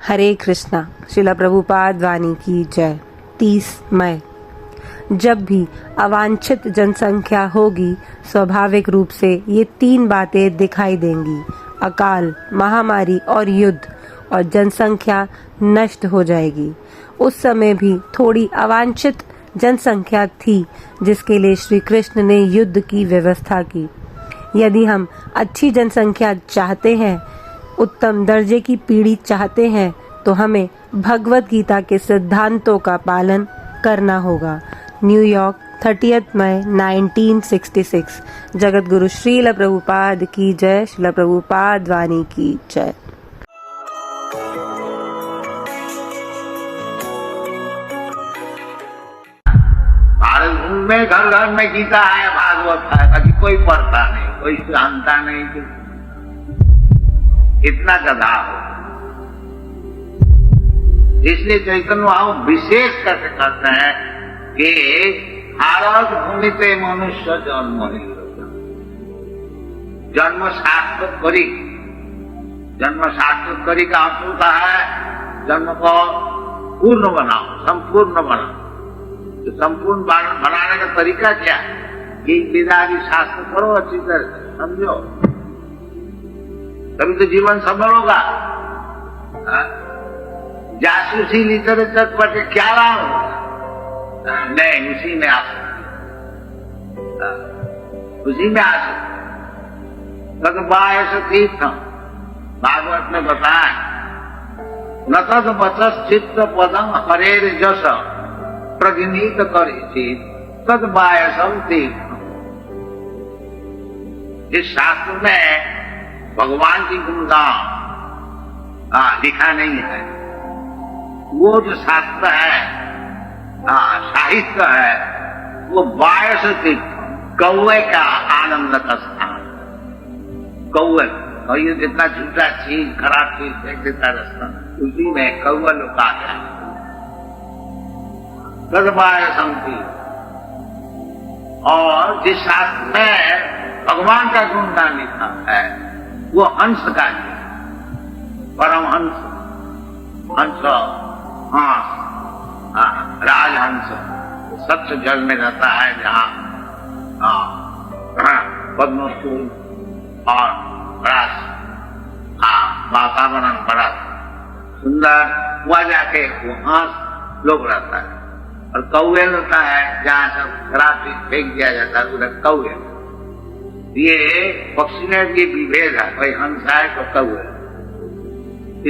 हरे कृष्णा। श्रील प्रभुपाद वाणी की जय। 30 मई। जब भी अवांछित जनसंख्या होगी, स्वाभाविक रूप से ये 3 बातें दिखाई देंगी: अकाल, महामारी और युद्ध, और जनसंख्या नष्ट हो जाएगी। उस समय भी थोड़ी अवांछित जनसंख्या थी, जिसके लिए श्री कृष्ण ने युद्ध की व्यवस्था की। यदि हम अच्छी जनसंख्या चाहते हैं, उत्तम दर्जे की पीढ़ी चाहते हैं, तो हमें भगवत गीता के सिद्धांतों का पालन करना होगा। न्यूयॉर्क, 30 मई 1966। जगत गुरु श्रील प्रभुपाद की जय। श्रील प्रभुपाद वाणी की जय। भारत में घर घर में गीता है, भागवत है, कभी कोई पढ़ता नहीं, कोई जानता नहीं कि इतना गधा हो। इसलिए चैतन्य भाव विशेष करके कहते हैं कि भारत भूमि पे मनुष्य जन्म ही जन्म सार्थक करी। जन्म सार्थक करी का अर्थ होता है जन्म को पूर्ण बनाओ, संपूर्ण बनाओ। तो संपूर्ण बनाने का तरीका क्या है? ये वेदादि शास्त्र करो, अच्छी तरह से समझो, तभी तो जीवन सफल होगा। जासूसी लिटरेचर पढ़ के क्या लाभ होगा? नहीं, उसी में आ सकते, उसी में आ सकते। तद बायस तीर्थम, भागवत में बताया, न तद वचस चित्त पदम हरेर जस प्रगनीत करी तद बायसम तीर्थम। इस शास्त्र में भगवान की गुणगान लिखा नहीं है। वो जो शास्त्र है, साहित्य है, वो बायस तीर्थ, कौवे का आनंद का स्थान। कौवे, और ये जितना झूठा चीज, खराब चीज फेंक देता रास्ता, उसी में कौवा लुका गया। तदबायसम तीर्थ। और जिस शास्त्र में भगवान का गुणगान लिखा है, वो हंस का है, परमहंस, हंस, राजहंस, स्वच्छ जल में रहता है, जहाँ पद्म फूल और बड़ा वातावरण बड़ा सुंदर हुआ, जाके वो हंस लोग रहता है। और कौवे रहता है जहाँ सब खराब चीज फेंक दिया जाता है, उधर कौवे। ये पक्षी में भी विभेद है, कोई हंस है तो कौवे।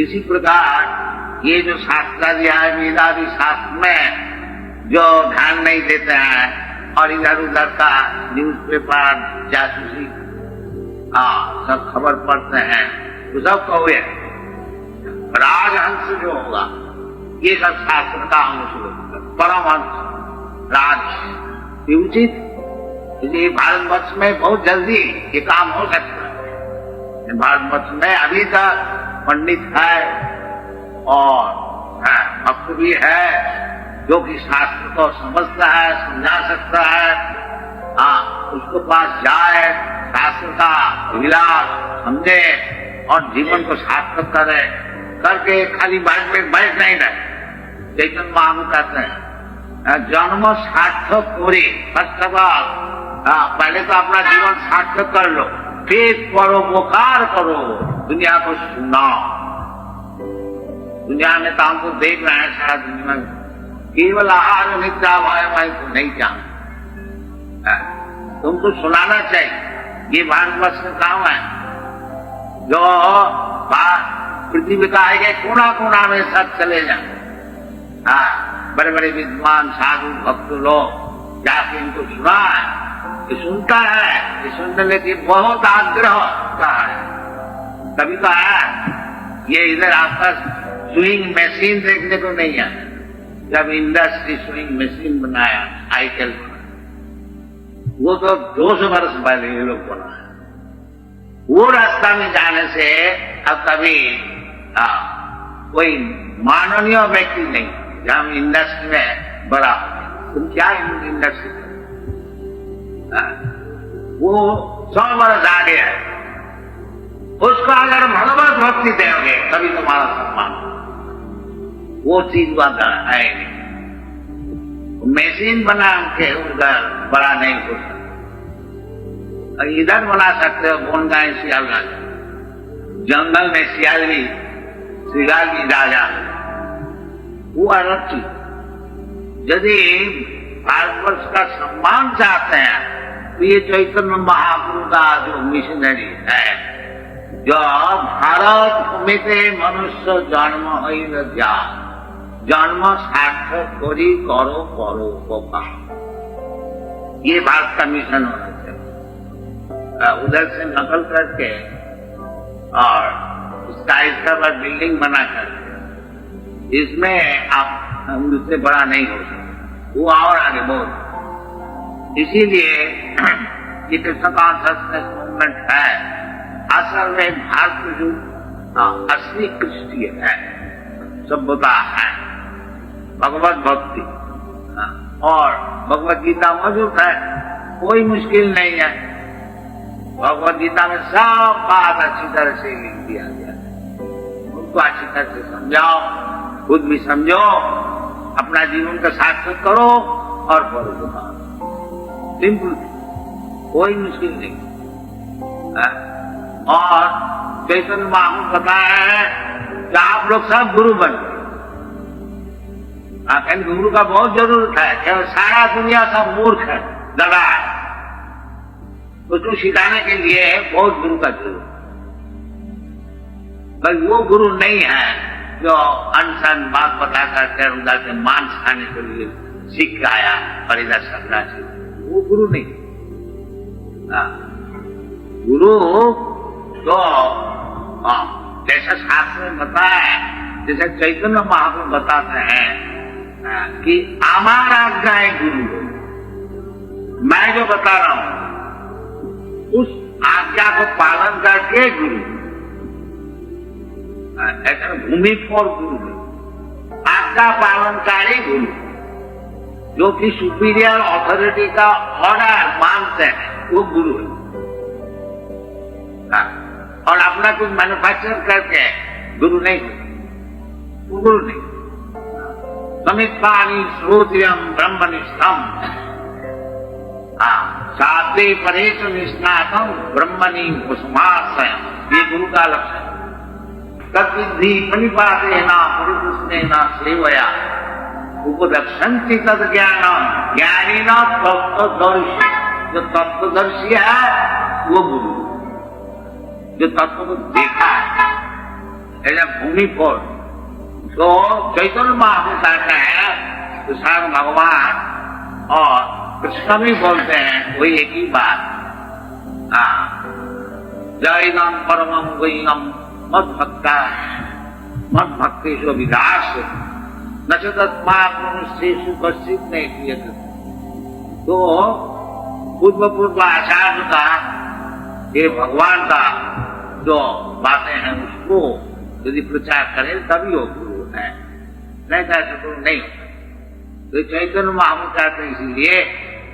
इसी प्रकार ये जो शास्त्र दिया है, वेदादि शास्त्र में जो ध्यान नहीं देते हैं और इधर उधर का न्यूज़पेपर, जासूसी सब खबर पढ़ते हैं, वो सब कौवे। राजहंस जो होगा, ये सब शास्त्र का अंश होगा, परमहंस, राज, ये उचित। इसलिए भारतवर्ष में बहुत जल्दी ये काम हो सकता है। भारतवर्ष में अभी तक पंडित है और भक्त भी है, जो कि शास्त्र को समझता है, समझा सकता है। उसके पास जाए, शास्त्र का विलास समझे और जीवन को सार्थक करे, करके खाली बैठ नहीं रहे। चैतन्य महाप्रभु कहते हैं, जन्म सार्थक करो। फर्स्ट ऑफ ऑल पहले तो अपना जीवन सार्थक कर लो, फिर परोपकार करो, दुनिया को सुनाओ। दुनिया में तो हमको देख रहे हैं, सारा दुनिया में केवल आहार निद्रा वायुवाय को नहीं जानते। तुमको सुनाना चाहिए। ये भारतवर्ष का काम है, जो पृथ्वी का है, कोना कोना में सब चले जाए। बड़े बड़े विद्वान साधु भक्त लोग जाके इनको सुना है, ये सुनता है, ये सुनने लेके बहुत आग्रह का है। तभी तो है ये इधर आपका स्विंग मशीन देखने को नहीं आया। जब इंडस्ट्री स्विंग मशीन बनाया, साइकिल बनाया, वो तो 200 वर्ष पहले ये लोग बनाया। वो रास्ता में जाने से अब कभी कोई माननीय व्यक्ति नहीं, जहां इंडस्ट्री में बड़ा तुम क्या इंडस्ट्री, वो 100 वर्ष आगे है। उसको अगर भगवत भक्ति देंगे तभी तुम्हारा सम्मान। वो चीज वहां है नहीं। मशीन बना के उधर बड़ा नहीं हो सकता। इधर बना सकते हो बोन गाय सियाल राजा, जंगल में सियाल भी राजा, वो अलग चीज। यदि भारतवर्ष का सम्मान चाहते हैं तो ये चैतन्य महाप्रभु का जो मिशनरी है, जो भारत भूमिते मनुष्य जन्म जा जन्म सार्थक करी करो करो होगा, ये भारत का मिशन होना चाहिए। उधर से नकल करके और इसका बाद बिल्डिंग बना कर इसमें आप उससे बड़ा नहीं हो सकता, वो और आगे बहुत। इसीलिए ये कृष्ण कॉन्शियसनेस मूवमेंट है, असल में भारत जो असली क्रिस्टीय है, सभ्यता है, भगवत भक्ति और भगवत गीता मौजूद है, कोई मुश्किल नहीं है। भगवत गीता में सब बात अच्छी तरह से लिख दिया गया है, उनको अच्छी तरह से समझाओ, खुद भी समझो, अपना जीवन का सार्थक करो और करो बताओ, सिंपल, कोई मुश्किल नहीं है। और चैतन्य महाप्रभु बताया है कि आप लोग सब गुरु बन गए। गुरु का बहुत जरूरत है, केवल सारा दुनिया सब मूर्ख है, दगा है, उसको सिखाने के लिए बहुत गुरु का जरूरत है। बस वो गुरु नहीं है जो अनसन बात बता करके उधर से मांस खाने के लिए सीख के आया और इधर समझा से, वो गुरु नहीं। गुरु तो जैसा शास्त्र में बताया है, जैसे चैतन्य महाप्रभु बताते हैं कि हमारा आज्ञा गुरु, मैं जो बता रहा हूं उस आज्ञा को पालन करके गुरु, ऐसा भूमि फॉर गुरु, आज्ञा पालनकारी गुरु, जो कि सुपीरियर अथॉरिटी का ऑर्डर मानते हैं, वो गुरु है। और अपना कुछ मैन्युफैक्चर करके गुरु नहीं, वो गुरु नहीं। समित्पानी श्रोत्रियम ब्रह्मनिष्ठम, साधे परेश निष्णातम ब्रह्मणि कुसुमाश्रयम, ये गुरु का लक्षण। तद्विधि प्रणिपातेन परिपुष्टेन सेवया उपदक्षन्ति तद ज्ञानम, ज्ञानी न तत्वदर्शी, जो तत्वदर्शी है वो गुरु, जो तत्व को देखा है, ऐसा भूमि पर। तो चैतन्य महाप्रभु कहते हैं तो स्वयं भगवान और कृष्ण भी बोलते हैं वही एक ही बात, जैनम परमम वैनम मद भक्ता मद भक्तेषु विकास न च तस्मात् मनुष्येषु कश्चित् न क्रियते। तो पूर्व आचार्य का, ये भगवान का जो बातें हैं उसको यदि प्रचार करें तभी वो गुरु है, नहीं कहते तो नहीं। तो चैतन्य महाप्रभु कहते हैं इसीलिए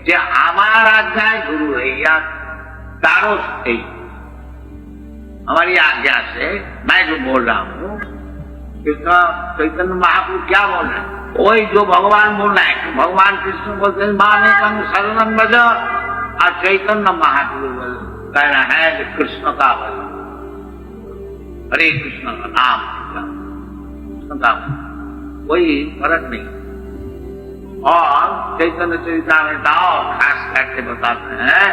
कि हमारा आज्ञा गुरु है, या तारो से हमारी आज्ञा से मैं जो बोल रहा हूँ, चैतन्य महाप्रभु क्या बोल रहे हैं, वही जो भगवान बोल रहे हैं। भगवान कृष्ण बोलते हैं माने कम शरणम भज, और चैतन्य महाप्रभु कहना है कि कृष्ण का भज, हरे कृष्ण का नाम, कृष्ण का कोई फर्क नहीं। और चैतन्य चरितामृत खास करके बताते हैं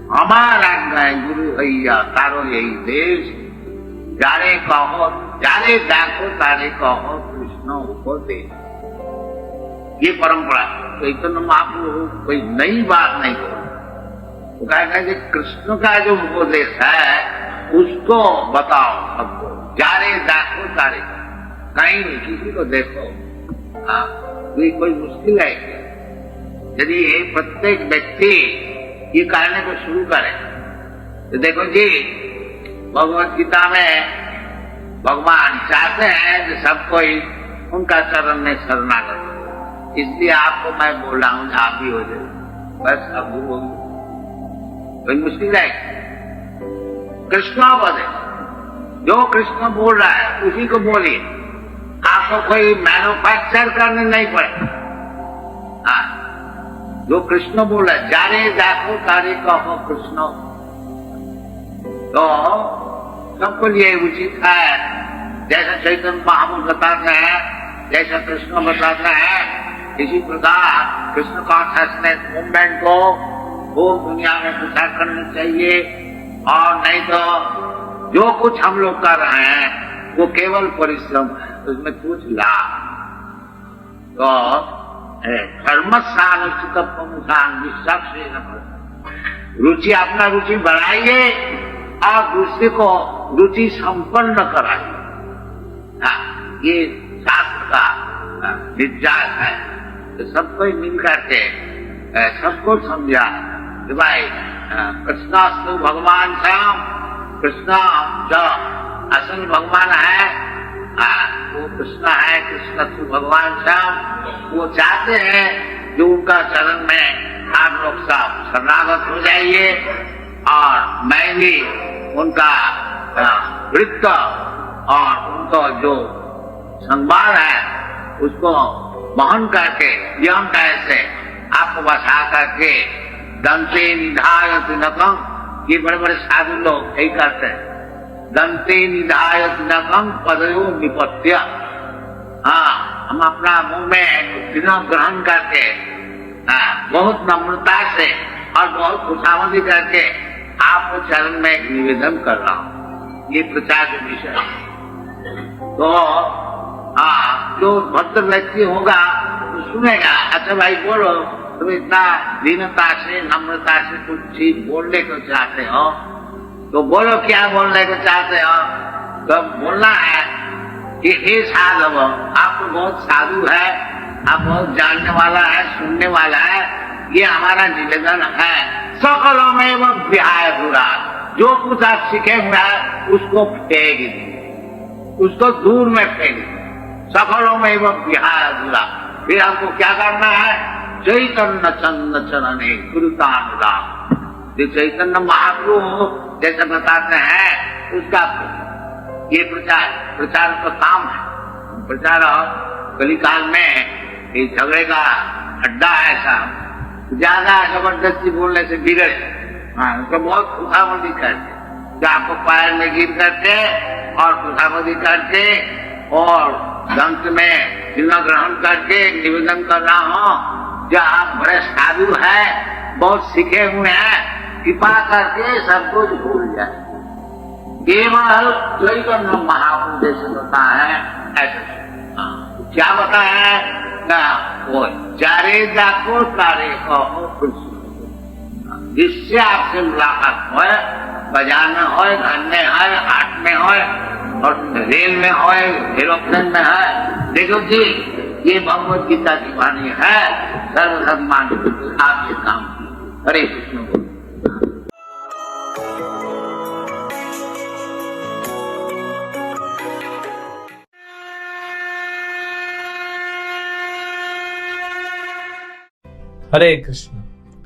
हमारा गुरु भैया तारो यही देश, जारे कहो जारे देखो तारे कहो कृष्ण उपदेश, ये परंपरा। चैतन्य महाप्रभु कोई नई बात नहीं बोल, वो कहता है कि कृष्ण का जो उपदेश है उसको बताओ सबको, जारे देखो तारे, कहीं किसी को देखो। कोई मुश्किल है क्या? यदि प्रत्येक व्यक्ति ये कहने को शुरू करे तो देखो जी, भगवत गीता में भगवान चाहते हैं कि सब कोई उनका चरण में शरणागत, इसलिए आपको मैं बोल रहा हूं आप भी हो जाए, बस अब गुरु। कोई मुश्किल है? कृष्ण बोले, जो कृष्ण बोल रहा है उसी को बोलिए। आप आपको कोई मैन्युफैक्चर करने नहीं पड़े। हाँ, जो कृष्ण बोला, जारे जाको तारे कहो कृष्ण, तो सबको लिए उचित है। जैसा चैतन्य महाप्रभु बताते हैं, जैसा कृष्ण बताते हैं, इसी प्रकार कृष्ण कॉन्शियसनेस मूवमेंट को पूरी दुनिया में प्रचार करना चाहिए। और नहीं तो जो कुछ हम लोग कर रहे हैं वो केवल परिश्रम है, उसमें कुछ लाभ। तो धर्मस्थानुष्ठित रुचि, अपना रुचि बढ़ाइए और दूसरे को रुचि संपन्न कराइए। ये शास्त्र का निर्यास है। तो सबको मिल करके सबको समझा कि भाई कृष्णास्तु भगवान श्याम, कृष्ण जो असल भगवान है वो कृष्ण है, कृष्ण तो भगवान श्याम। वो चाहते हैं जो उनका चरण में आप लोग सब शरणागत हो जाइए और मैं भी उनका वृत्त और उनका जो संभाल है उसको वहन करके यम कैसे आपको बसा करके दंते निधायत नकम, ये बड़े बड़े साधु लोग यही करते हैं, दंते निधायत नकम पदयो निपत्य। हाँ, हम अपना मुंह में बिना ग्रहण करके बहुत नम्रता से और बहुत खुशामदी करके आपको चरण में एक निवेदन कर रहा हूँ। ये प्रचार के विषय। तो हाँ, जो भक्त व्यक्ति होगा तो सुनेगा, अच्छा भाई बोलो, तुम इतना दीनता से नम्रता से कुछ चीज बोलने को चाहते हो तो बोलो, क्या बोलने को चाहते हो। तो बोलना है कि हे साधु, आप तो बहुत साधु है, आप बहुत जानने वाला है, सुनने वाला है, ये हमारा निवेदन है। सकलों में वो विहाय बुरा, जो कुछ आप सीखे हुआ है उसको फेंक दीजिए, उसको दूर में फेंक दीजिए। सकलों में वो विहाय बुरा। फिर हमको क्या करना है, चैतन्य चंद्र चरणे गुरुतानुराग। जो चैतन्य महाप्रभु जैसे बताते हैं उसका ये प्रचार का काम है। प्रचार कलिकाल में ये झगड़े का अड्डा है साहब, ज्यादा जबरदस्ती बोलने से बिगड़े। तो बहुत खुशामदी करके, जो आपको पैर में गिर करके और खुशामदी करके और दंत में जिन्ना ग्रहण करके निवेदन कर रहा हूँ, जो आप बड़े साधु है, बहुत सीखे हुए हैं, कृपा करके सब कुछ भूल जाए। केवल चैतन्य महाप्रभु जैसे होता है ऐसे। क्या बता है ना, वो जारे जाको तारे कहो कृष्ण, जिससे आपसे मुलाकात हो, बाजार में हो, घर में है, हाट में हो और रेल में हो, एरोप्लेन में है। देखो जी, ये भगवत गीता की वाणी है, सर्वसम्मान आप ये काम। हरे कृष्ण। हरे कृष्ण।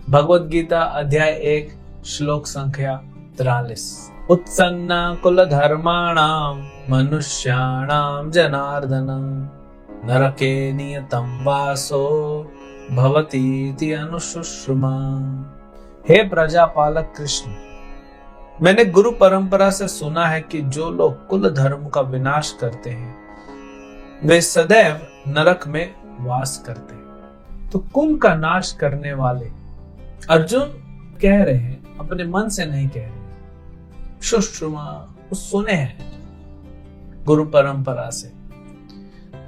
भगवत गीता अध्याय 1 श्लोक संख्या 43। उत्सन्ना कुल धर्माणाम मनुष्याणाम जनार्दन नरके नियतम वासो भवतीति अनुशुश्रुमा। हे प्रजापालक कृष्ण, मैंने गुरु परंपरा से सुना है कि जो लोग कुल धर्म का विनाश करते हैं वे सदैव नरक में वास करते हैं। तो कुल का नाश करने वाले अर्जुन कह रहे हैं, अपने मन से नहीं कह रहे। सुश्रुमा सुने हैं गुरु परंपरा से।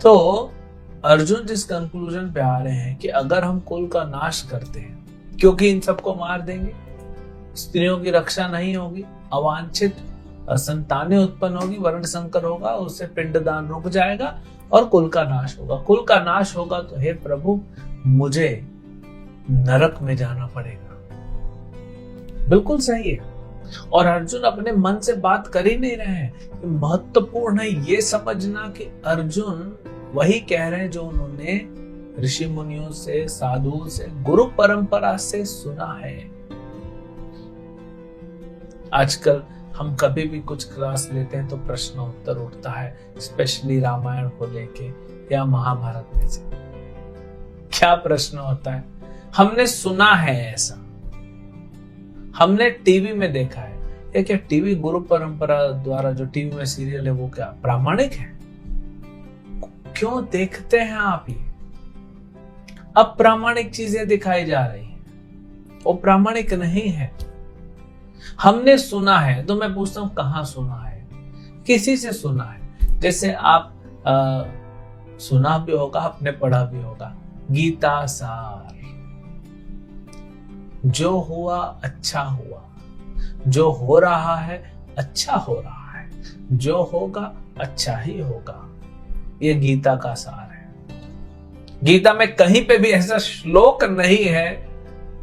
तो अर्जुन जिस कंक्लूजन पे आ रहे हैं कि अगर हम कुल का नाश करते हैं, क्योंकि इन सबको मार देंगे, स्त्रियों की रक्षा नहीं होगी, अवांछित संतानें उत्पन्न होगी, वर्ण संकर होगा, उससे पिंडदान रुक जाएगा और कुल का नाश होगा। कुल का नाश होगा तो हे प्रभु, मुझे नरक में जाना पड़ेगा। बिल्कुल सही है। और अर्जुन अपने मन से बात कर ही नहीं रहे हैं। महत्वपूर्ण है ये समझना कि अर्जुन वही कह रहे हैं जो उन्होंने ऋषि मुनियों से, साधुओं से, गुरु परंपरा से सुना है। आजकल हम कभी भी कुछ क्लास लेते हैं तो प्रश्न उत्तर उठता है, स्पेशली रामायण को लेके या महाभारत में से। क्या प्रश्न होता है? हमने सुना है ऐसा, हमने टीवी में देखा है, ये क्या टीवी गुरु परंपरा द्वारा जो टीवी में सीरियल है वो क्या प्रामाणिक है? क्यों देखते हैं आप ये? अप्रामाणिक चीजें दिखाई जा रही हैं, वो प्रामाणिक नहीं है। हमने सुना है, तो मैं पूछता हूं कहां सुना है? किसी से सुना है? जैसे आप सुना भी होगा, आपने पढ़ा भी होगा, गीता सार, जो हुआ अच्छा हुआ, जो हो रहा है अच्छा हो रहा है, जो होगा अच्छा ही होगा, ये गीता का सार है। गीता में कहीं पे भी ऐसा श्लोक नहीं है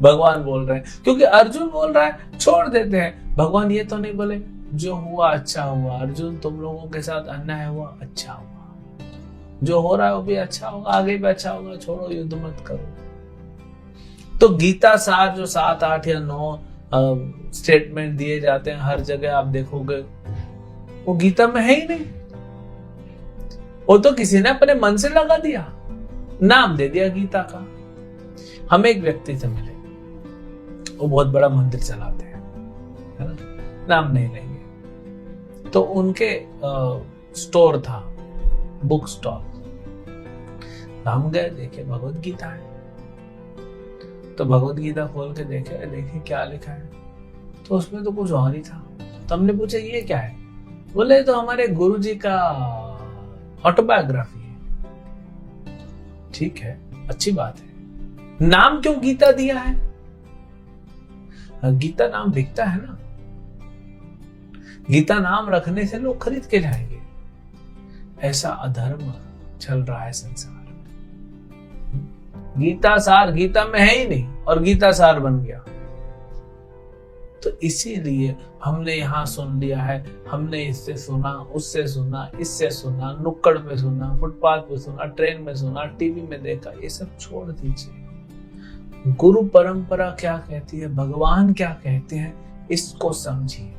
भगवान बोल रहे हैं, क्योंकि अर्जुन बोल रहा है छोड़ देते हैं। भगवान ये तो नहीं बोले जो हुआ अच्छा हुआ, अर्जुन तुम लोगों के साथ अन्याय हुआ अच्छा हुआ, जो हो रहा है वो भी अच्छा होगा, आगे भी अच्छा होगा, छोड़ो युद्ध मत करो। तो गीता सार जो 7, 8 या 9 स्टेटमेंट दिए जाते हैं हर जगह आप देखोगे, वो गीता में है ही नहीं। वो तो किसी ने अपने मन से लगा दिया, नाम दे दिया गीता का। हम एक व्यक्ति से मिले, वो बहुत बड़ा मंदिर चलाते हैं, है ना, नाम नहीं लेंगे। तो उनके स्टोर था, बुक स्टॉल। हम गए, देखे भगवत गीता है, तो भगवत गीता खोल के देखे क्या लिखा है, तो उसमें तो कुछ और ही था। तो हमने पूछा ये क्या है? बोले तो हमारे गुरु जी का ऑटोबायोग्राफी है। ठीक है, अच्छी बात है, नाम क्यों गीता दिया है? गीता नाम बिकता है ना, गीता नाम रखने से लोग खरीद के जाएंगे। ऐसा अधर्म चल रहा है संसार में। गीता सार गीता में है ही नहीं और गीता सार बन गया। तो इसीलिए हमने यहां सुन लिया है, हमने इससे सुना, उससे सुना, इससे सुना, नुक्कड़ पे सुना, फुटपाथ पे सुना, ट्रेन में सुना, टीवी में देखा, ये सब छोड़ दीजिए। गुरु परंपरा क्या कहती है, भगवान क्या कहते हैं, इसको समझिए।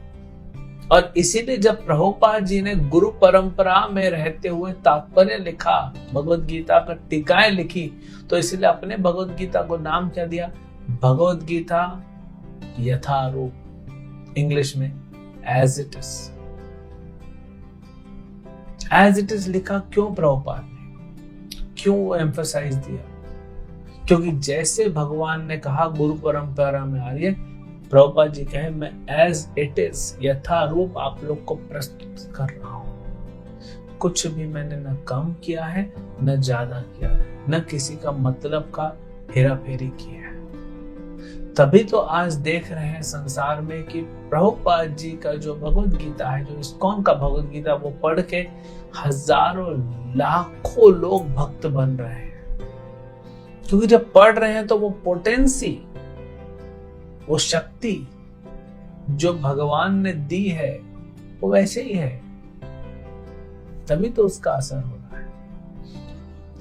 और इसीलिए जब प्रभुपाद जी ने गुरु परंपरा में रहते हुए तात्पर्य लिखा, भगवत गीता का टीकाएं लिखी, तो इसलिए अपने भगवत गीता को नाम क्या दिया? भगवत गीता यथारूप, इंग्लिश में as it is. As it is लिखा क्यों प्रभुपाद ने? क्यों वो एम्फसाइज दिया? क्योंकि जैसे भगवान ने कहा गुरु परंपरा में आ रही है, प्रभुपाद जी कहे मैं एज इट इज यथारूप आप लोग को प्रस्तुत कर रहा हूं। कुछ भी मैंने न कम किया है न ज्यादा किया है, न किसी का मतलब का हेरा फेरी की है। तभी तो आज देख रहे हैं संसार में कि प्रभुपाद जी का जो भगवत गीता है, जो इस्कॉन का भगवत गीता, वो पढ़ के हजारों लाखों लोग भक्त बन रहे हैं। क्योंकि जब पढ़ रहे हैं तो वो पोटेंसी, वो शक्ति जो भगवान ने दी है वो वैसे ही है, तभी तो उसका असर हो रहा है।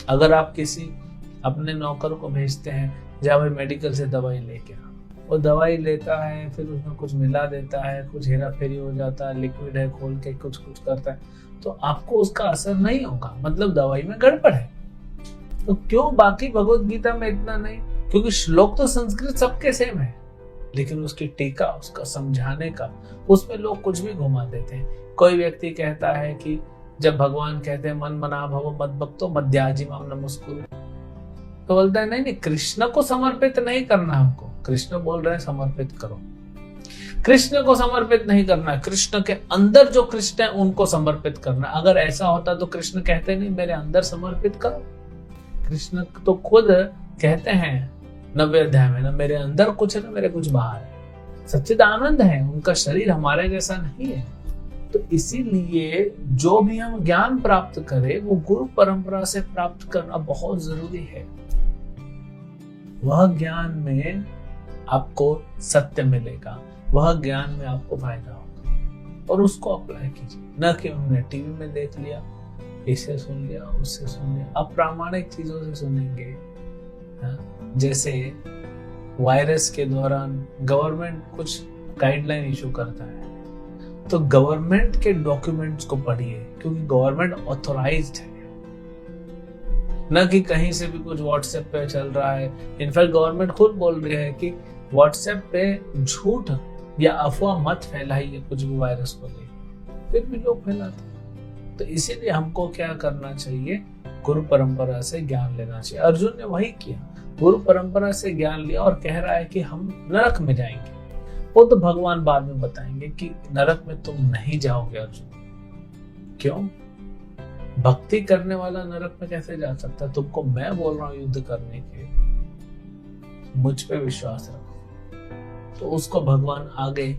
अगर आप किसी अपने नौकर को भेजते हैं, जा भाई मेडिकल से दवाई लेके आ, वो दवाई लेता है, फिर उसमें कुछ मिला देता है, कुछ हेरा फेरी हो जाता है, लिक्विड है खोल के कुछ करता है, तो आपको उसका असर नहीं होगा, मतलब दवाई में गड़बड़ है। तो क्यों बाकी भगवत गीता में इतना नहीं? क्योंकि श्लोक तो संस्कृत सबके सेम है, लेकिन उसकी टीका, उसका समझाने का, उसमें लोग कुछ भी घुमा देते हैं। कोई व्यक्ति कहता है कि जब भगवान कहते हैं मन मना भव मद भक्तो मध्याजी माम नमस्कुरु, तो बोलता है नहीं, कृष्ण को समर्पित नहीं करना हमको। कृष्ण बोल रहे हैं समर्पित करो, कृष्ण को समर्पित नहीं करना है, कृष्ण के अंदर जो कृष्ण है उनको समर्पित करना। अगर ऐसा होता तो कृष्ण कहते नहीं मेरे अंदर समर्पित करो। कृष्ण तो खुद कहते हैं 90 अध्याय में, ना मेरे अंदर कुछ है ना मेरे कुछ बाहर है। सच्चिदानंद है, उनका शरीर हमारे जैसा नहीं है। तो इसीलिए जो भी हम ज्ञान प्राप्त करें वो गुरु परंपरा से प्राप्त करना बहुत जरूरी है। वह ज्ञान में आपको सत्य मिलेगा, वह ज्ञान में आपको फायदा होगा, और उसको अप्लाई कीजिए। न कि हमने टीवी में देख लिया, इसे सुन लिया, उससे सुन लिया, अप्रामाणिक चीजों से सुनेंगे। जैसे वायरस के दौरान गवर्नमेंट कुछ गाइडलाइन इशू करता है, तो गवर्नमेंट के डॉक्यूमेंट्स को पढ़िए, क्योंकि गवर्नमेंट ऑथोराइज्ड है, न कि कहीं से भी कुछ व्हाट्सएप पे चल रहा है। इनफैक्ट गवर्नमेंट खुद बोल रही है कि व्हाट्सएप पे झूठ या अफवाह मत फैलाइए कुछ भी वायरस को लेकर, फिर भी लोग फैलाते हैं। तो इसीलिए हमको क्या करना चाहिए, गुरु परंपरा से ज्ञान लेना चाहिए। अर्जुन ने वही किया, गुरु परंपरा से ज्ञान लिया और कह रहा है कि हम नरक में जाएंगे। वो तो भगवान बाद में बताएंगे कि नरक में तुम नहीं जाओगे अर्जुन। क्यों? भक्ति करने वाला नरक में कैसे जा सकता है? तुमको मैं बोल रहा हूं युद्ध करने के, मुझ पे विश्वास रखो। तो उसको भगवान आगे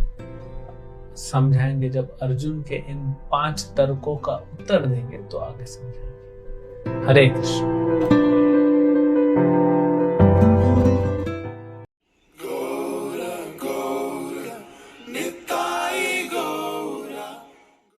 समझाएंगे, जब अर्जुन के इन 5 तर्कों का उत्तर देंगे तो आगे समझाएंगे। हरे कृष्ण।